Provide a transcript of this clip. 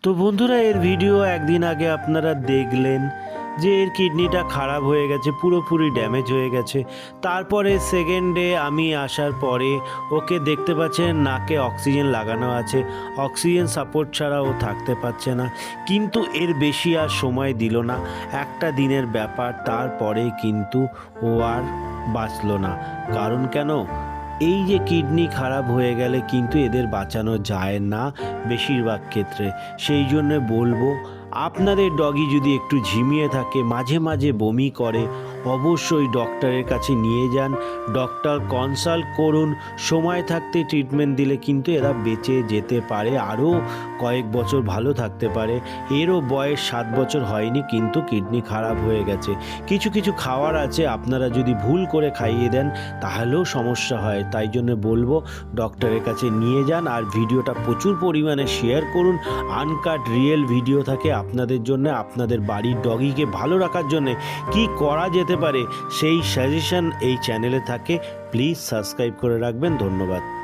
তো বন্ধুরা, এর ভিডিও একদিন আগে আপনারা দেখলেন যে এর কিডনিটা খারাপ হয়ে গেছে, পুরোপুরি ড্যামেজ হয়ে গেছে। তারপরে সেকেন্ড ডে আমি আসার পরে ওকে দেখতে পাচ্ছেন নাকে অক্সিজেন লাগানো আছে, অক্সিজেন সাপোর্ট ছাড়া ও থাকতে পারছে না। কিন্তু এর বেশি আর সময় দিল না, একটা দিনের ব্যাপার। তারপরে কিন্তু ও আর বাঁচলো না। কারণ কেন? এই যে কিডনি খারাপ হয়ে গেলে কিন্তু এদের বাঁচানো যায় না বেশিরভাগ ক্ষেত্রে। সেই জন্য বলবো, আপনাদের ডগি যদি একটু ঝিমিয়ে থাকে, মাঝে মাঝে বমি করে, অবশ্যই ডক্টরের কাছে নিয়ে যান, ডক্টর কনসাল্ট করুন। সময় থাকতে ট্রিটমেন্ট দিলে কিন্তু এরা বেঁচে যেতে পারে, আরও কয়েক বছর ভালো থাকতে পারে। এরও বয়স 7 বছর হয়নি, কিন্তু কিডনি খারাপ হয়ে গেছে। কিছু কিছু খাবার আছে, আপনারা যদি ভুল করে খাইয়ে দেন তাহলেও সমস্যা হয়। তাই জন্য বলবো, ডক্টরের কাছে নিয়ে যান। আর ভিডিওটা প্রচুর পরিমাণে শেয়ার করুন। আনকাট রিয়েল ভিডিও থাকে আপনাদের জন্য, আপনাদের বাড়ির ডগিকে ভালো রাখার জন্য কি করা যেতে পারে সেই সাজেশন এই চ্যানেলে থাকে। প্লিজ সাবস্ক্রাইব করে রাখবেন। ধন্যবাদ।